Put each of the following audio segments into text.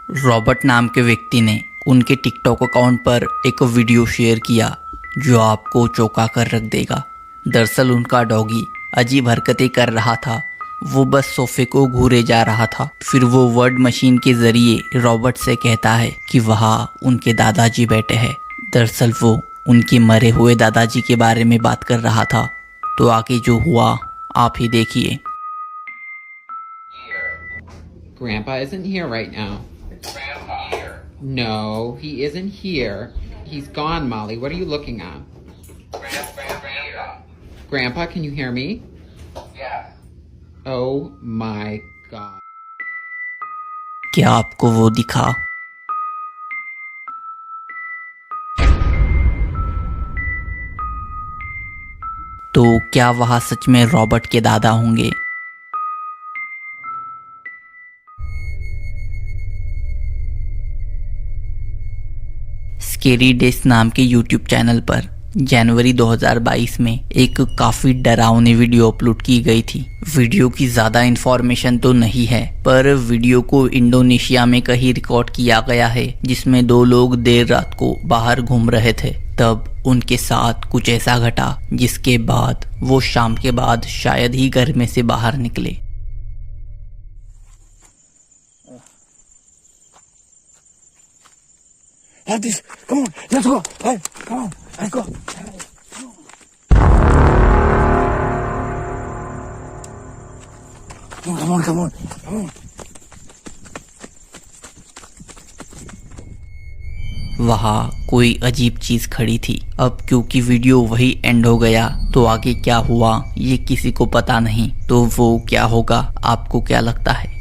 Robert नाम के व्यक्ति ने उनके टिकटॉक अकाउंट पर एक वीडियो शेयर किया जो आपको चौंका कर रख देगा। दरअसल उनका डॉगी अजीब हरकतें कर रहा था। वो बस सोफे को घूरे जा रहा था। फिर वो वर्ड मशीन के जरिए रॉबर्ट से कहता है कि वहाँ उनके दादाजी बैठे हैं। दरअसल वो उनके मरे हुए दादाजी के बारे में बात कर रहा था। तो आगे जो हुआ आप ही देखिए। Grandpa isn't here right now. Grandpa here. No, he isn't here. He's gone, Molly. What are you looking at? Grandpa. Grandpa, can you hear me? Yeah. Oh my God. क्या आपको वो दिखा? तो क्या वहाँ सच में रॉबर्ट के दादा होंगे? स्केरी डेज नाम के यूट्यूब चैनल पर जनवरी 2022 में एक काफ़ी डरावनी वीडियो अपलोड की गई थी। वीडियो की ज़्यादा इन्फॉर्मेशन तो नहीं है, पर वीडियो को इंडोनेशिया में कहीं रिकॉर्ड किया गया है, जिसमें दो लोग देर रात को बाहर घूम रहे थे। तब उनके साथ कुछ ऐसा घटा जिसके बाद वो शाम के बाद शायद ही घर में से बाहर निकले। Have this. Come on, let's go. Hey, come on, let's go. Come on. वहाँ कोई अजीब चीज खड़ी थी। अब क्योंकि वीडियो वही एंड हो गया तो आगे क्या हुआ ये किसी को पता नहीं। तो वो क्या होगा, आपको क्या लगता है?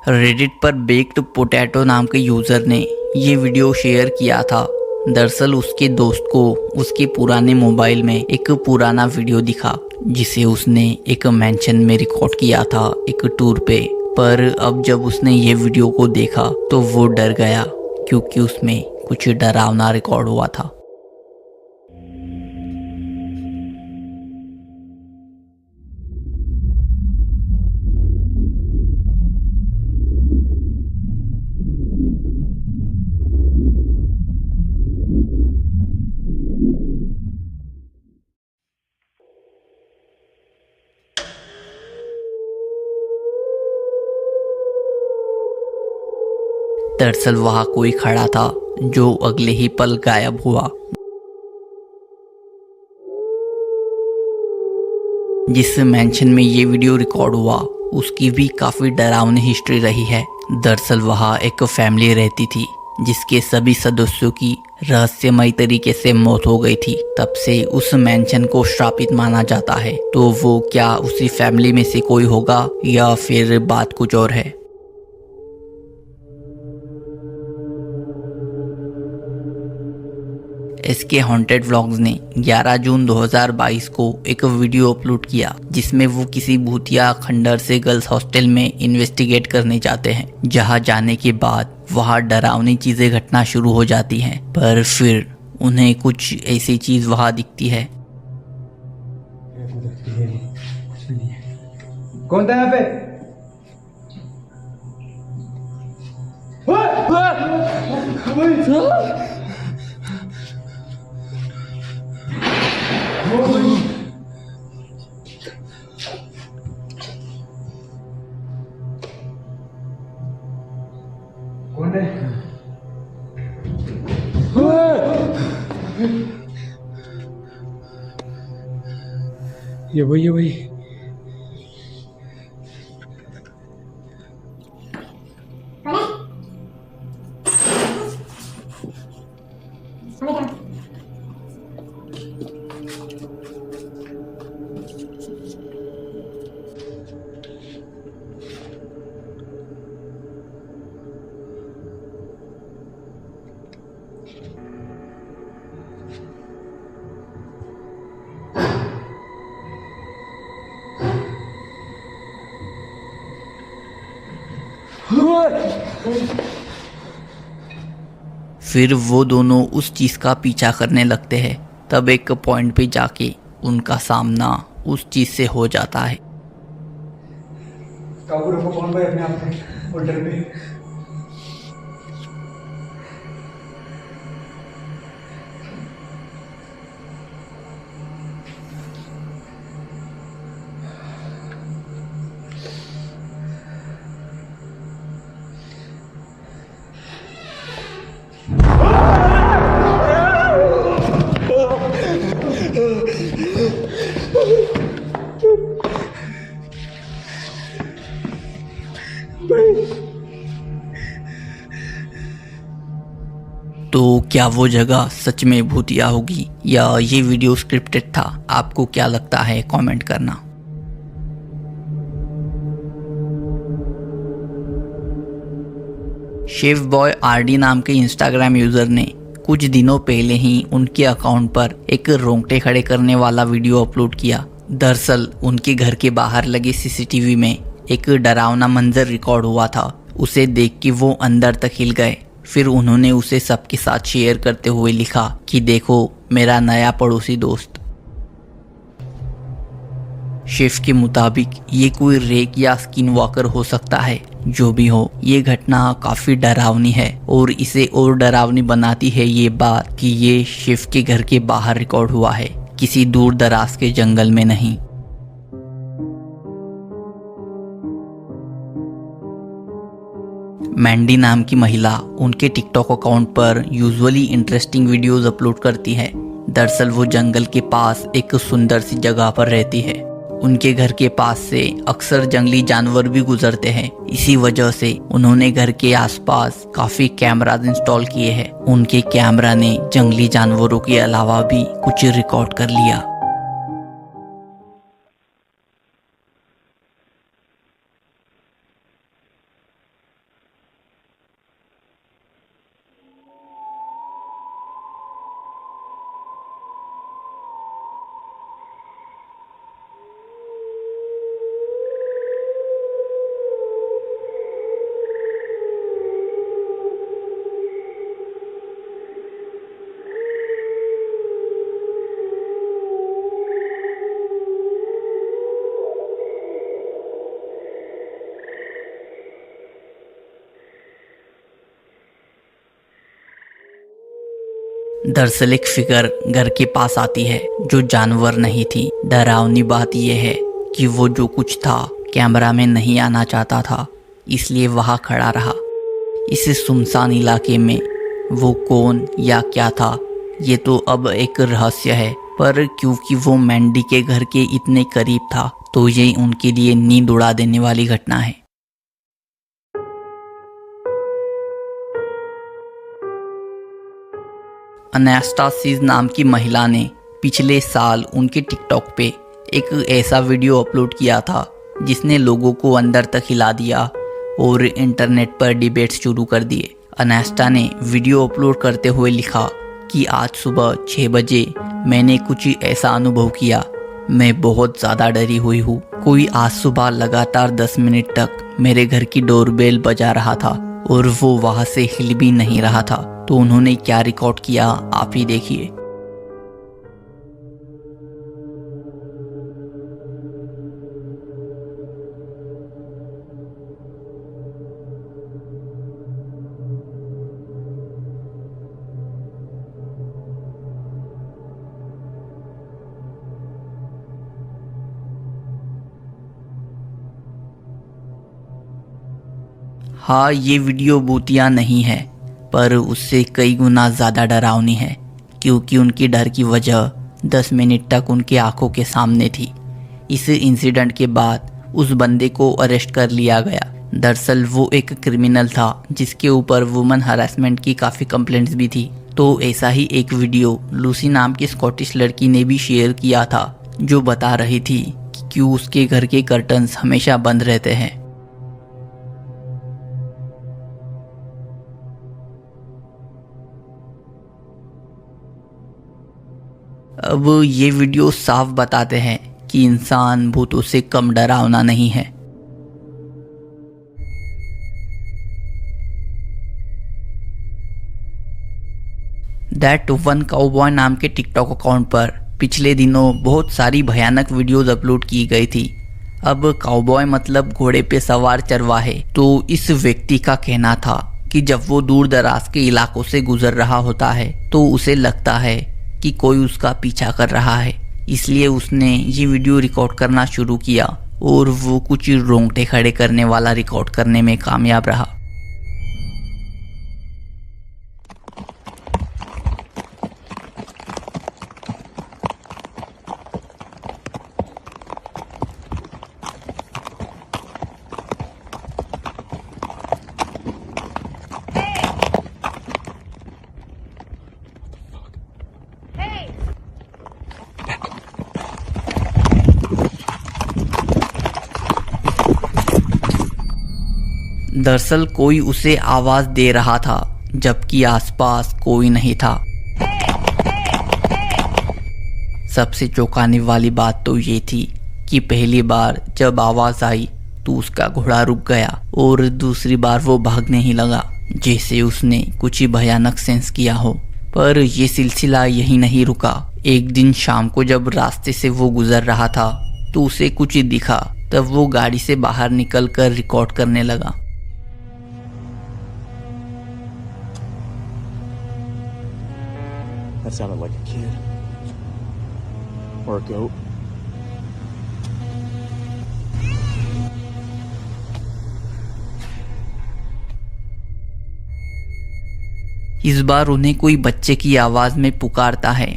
रेडिट पर बेक्ड पोटैटो नाम के यूजर ने ये वीडियो शेयर किया था। दरअसल उसके दोस्त को उसके पुराने मोबाइल में एक पुराना वीडियो दिखा जिसे उसने एक मेंशन में रिकॉर्ड किया था एक टूर पे। पर अब जब उसने ये वीडियो को देखा तो वो डर गया क्योंकि उसमें कुछ डरावना रिकॉर्ड हुआ था। दरअसल वहाँ कोई खड़ा था जो अगले ही पल गायब हुआ। जिस मेंशन में ये वीडियो रिकॉर्ड हुआ उसकी भी काफ़ी डरावनी हिस्ट्री रही है। दरअसल वहाँ एक फैमिली रहती थी जिसके सभी सदस्यों की रहस्यमयी तरीके से मौत हो गई थी। तब से उस मेंशन को श्रापित माना जाता है। तो वो क्या उसी फैमिली में से कोई होगा या फिर बात कुछ और है? इसके हॉन्टेड व्लॉग्स ने 11 जून 2022 को एक वीडियो अपलोड किया जिसमें वो किसी भूतिया खंडर से गर्ल्स हॉस्टल में इन्वेस्टिगेट करने जाते हैं। जहां जाने के बाद वहां डरावनी चीजें घटना शुरू हो जाती हैं, पर फिर उन्हें कुछ ऐसी चीज वहां दिखती है। कौन था यहाँ पे? कौन है? ये वही फिर वो दोनों उस चीज का पीछा करने लगते हैं। तब एक पॉइंट पे जाके उनका सामना उस चीज़ से हो जाता है। काबू रखो कौन भाई अपने आप में और डर में। तो क्या वो जगह सच में भूतिया होगी या ये वीडियो स्क्रिप्टेड था? आपको क्या लगता है कमेंट करना। शेफ बॉय आरडी नाम के इंस्टाग्राम यूजर ने कुछ दिनों पहले ही उनके अकाउंट पर एक रोंगटे खड़े करने वाला वीडियो अपलोड किया। दरअसल उनके घर के बाहर लगे सीसीटीवी में एक डरावना मंजर रिकॉर्ड हुआ था। उसे देख के वो अंदर तक हिल गए। फिर उन्होंने उसे सबके साथ शेयर करते हुए लिखा कि देखो मेरा नया पड़ोसी दोस्त। शेफ के मुताबिक ये कोई रेक या स्किन वॉकर हो सकता है। जो भी हो, ये घटना काफी डरावनी है और इसे और डरावनी बनाती है ये बात कि ये शेफ के घर के बाहर रिकॉर्ड हुआ है, किसी दूर दराज के जंगल में नहीं। मैंडी नाम की महिला उनके टिकटॉक अकाउंट पर यूजुअली इंटरेस्टिंग वीडियोस अपलोड करती है। दरअसल वो जंगल के पास एक सुंदर सी जगह पर रहती है। उनके घर के पास से अक्सर जंगली जानवर भी गुजरते हैं। इसी वजह से उन्होंने घर के आसपास काफी कैमरास इंस्टॉल किए हैं। उनके कैमरा ने जंगली जानवरों के अलावा भी कुछ रिकॉर्ड कर लिया। दरअसल एक फिगर घर के पास आती है जो जानवर नहीं थी। डरावनी बात यह है कि वो जो कुछ था कैमरा में नहीं आना चाहता था, इसलिए वहां खड़ा रहा। इस सुनसान इलाके में वो कौन या क्या था ये तो अब एक रहस्य है, पर क्योंकि वो मैंडी के घर के इतने करीब था तो ये उनके लिए नींद उड़ा देने वाली घटना है। अनास्टासीज नाम की महिला ने पिछले साल उनके टिकटॉक पे एक ऐसा वीडियो अपलोड किया था जिसने लोगों को अंदर तक हिला दिया और इंटरनेट पर डिबेट्स शुरू कर दिए। अनास्टा ने वीडियो अपलोड करते हुए लिखा कि आज सुबह 6 बजे मैंने कुछ ऐसा अनुभव किया। मैं बहुत ज़्यादा डरी हुई हूँ। कोई आज सुबह लगातार 10 मिनट तक मेरे घर की डोरबेल बजा रहा था और वो वहाँ से हिल भी नहीं रहा था। तो उन्होंने क्या रिकॉर्ड किया आप ही देखिए। हाँ, ये वीडियो भूतिया नहीं है पर उससे कई गुना ज़्यादा डरावनी है, क्योंकि उनकी डर की वजह 10 मिनट तक उनकी आंखों के सामने थी। इस इंसिडेंट के बाद उस बंदे को अरेस्ट कर लिया गया। दरअसल वो एक क्रिमिनल था जिसके ऊपर वुमन हरासमेंट की काफ़ी कंप्लेंट्स भी थी। तो ऐसा ही एक वीडियो लूसी नाम की स्कॉटिश लड़की ने भी शेयर किया था जो बता रही थी कि क्यों उसके घर के कर्टन्स हमेशा बंद रहते हैं। अब ये वीडियो साफ बताते हैं कि इंसान भूतों से कम डरावना नहीं है। दैट वन काउबॉय नाम के टिकटॉक अकाउंट पर पिछले दिनों बहुत सारी भयानक वीडियोस अपलोड की गई थी। अब काउबॉय मतलब घोड़े पे सवार चरवाहे। तो इस व्यक्ति का कहना था कि जब वो दूर दराज के इलाकों से गुजर रहा होता है तो उसे लगता है कि कोई उसका पीछा कर रहा है। इसलिए उसने ये वीडियो रिकॉर्ड करना शुरू किया और वो कुछ रोंगटे खड़े करने वाला रिकॉर्ड करने में कामयाब रहा। दरअसल कोई उसे आवाज दे रहा था जबकि आसपास कोई नहीं था। सबसे चौंकाने वाली बात तो ये थी कि पहली बार जब आवाज आई तो उसका घोड़ा रुक गया और दूसरी बार वो भागने ही लगा जैसे उसने कुछ ही भयानक सेंस किया हो। पर ये सिलसिला यही नहीं रुका। एक दिन शाम को जब रास्ते से वो गुजर रहा था तो उसे कुछ ही दिखा। तब वो गाड़ी से बाहर निकलकर रिकॉर्ड करने लगा। That sounded like a kid. Or a goat. इस बार उन्हें कोई बच्चे की आवाज में पुकारता है।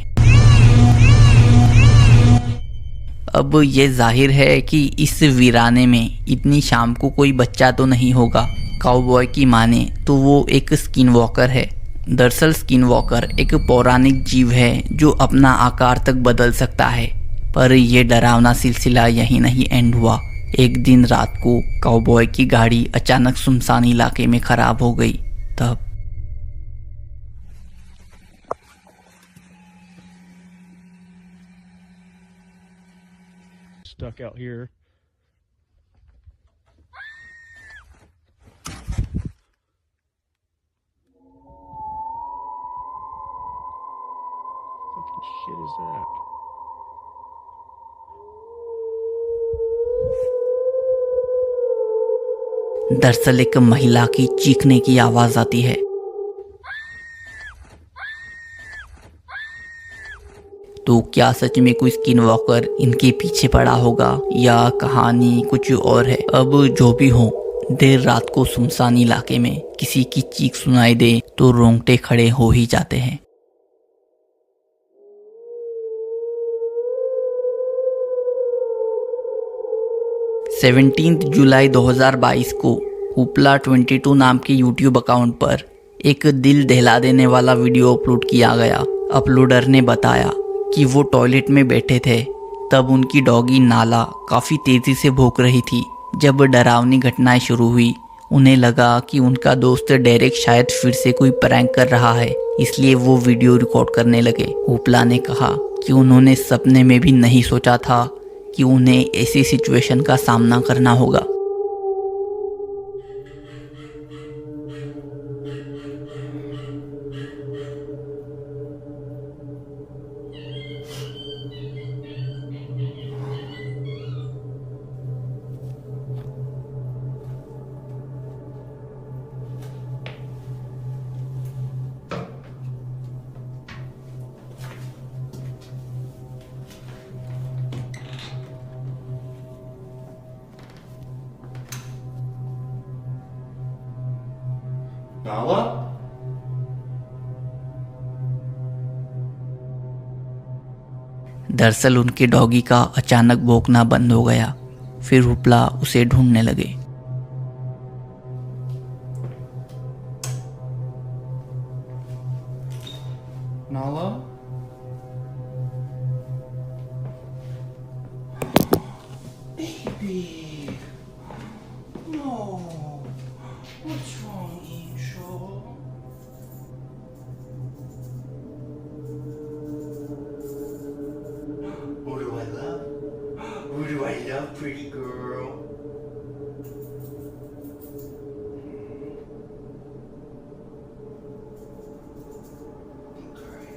अब ये जाहिर है कि इस वीराने में इतनी शाम को कोई बच्चा तो नहीं होगा। काउबॉय की माने तो वो एक स्किन वॉकर है। दरअसल स्किन वॉकर एक पौराणिक जीव है जो अपना आकार तक बदल सकता है। पर यह डरावना सिलसिला यहीं नहीं एंड हुआ। एक दिन रात को काउबॉय की गाड़ी अचानक सुनसान इलाके में खराब हो गई। तब Stuck out here. Fucking shit is that? दरअसल एक महिला की चीखने की आवाज आती है। तो क्या सच में कोई स्किन वॉकर इनके पीछे पड़ा होगा या कहानी कुछ और है। अब जो भी हो, देर रात को सुनसान इलाके में किसी की चीख सुनाई दे तो रोंगटे खड़े हो ही जाते हैं। 17 जुलाई 2022 को उपला 22 नाम के यूट्यूब अकाउंट पर एक दिल दहला देने वाला वीडियो अपलोड किया गया। अपलोडर ने बताया कि वो टॉयलेट में बैठे थे, तब उनकी डॉगी नाला काफ़ी तेज़ी से भौंक रही थी। जब डरावनी घटनाएं शुरू हुई, उन्हें लगा कि उनका दोस्त डेरेक शायद फिर से कोई प्रैंक कर रहा है, इसलिए वो वीडियो रिकॉर्ड करने लगे। उपला ने कहा कि उन्होंने सपने में भी नहीं सोचा था कि उन्हें ऐसी सिचुएशन का सामना करना होगा। Nala? दरअसल उनके डॉगी का अचानक भौंकना बंद हो गया। फिर उपला उसे ढूंढने लगे। Nala? Baby! No! What's wrong, Angel? Who do I love? Who do I love, pretty girl? Don't cry.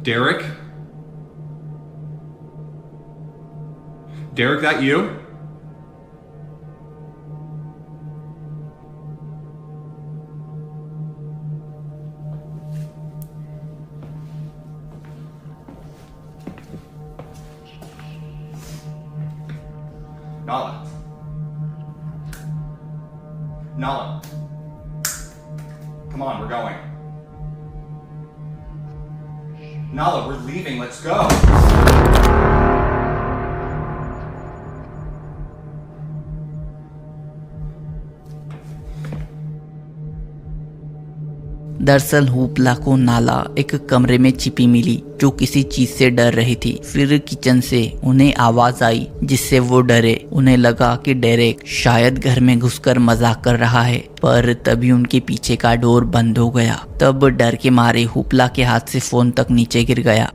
Derek? Derek, that you? Nala. Nala. Come on, we're going. Nala, we're leaving. Let's go. दरअसल hoopla को नाला एक कमरे में छिपी मिली जो किसी चीज से डर रही थी। फिर किचन से उन्हें आवाज आई जिससे वो डरे। उन्हें लगा कि डेरेक शायद घर में घुसकर मजाक कर रहा है, पर तभी उनके पीछे का डोर बंद हो गया। तब डर के मारे हुपला के हाथ से फोन तक नीचे गिर गया।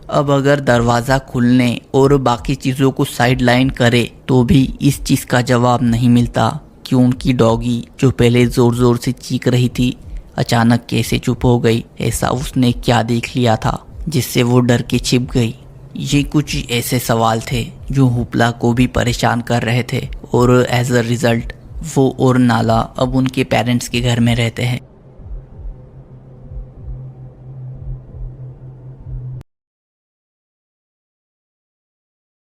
अब अगर दरवाजा खुलने और बाकी चीजों को साइड लाइन करे तो भी इस चीज का जवाब नहीं मिलता कि उनकी डॉगी जो पहले जोर जोर से चीख रही थी अचानक कैसे चुप हो गई। ऐसा उसने क्या देख लिया था जिससे वो डर के छिप गई। ये कुछ ऐसे सवाल थे जो हुपला को भी परेशान कर रहे थे और एज अ रिजल्ट वो और नाला अब उनके पेरेंट्स के घर में रहते हैं।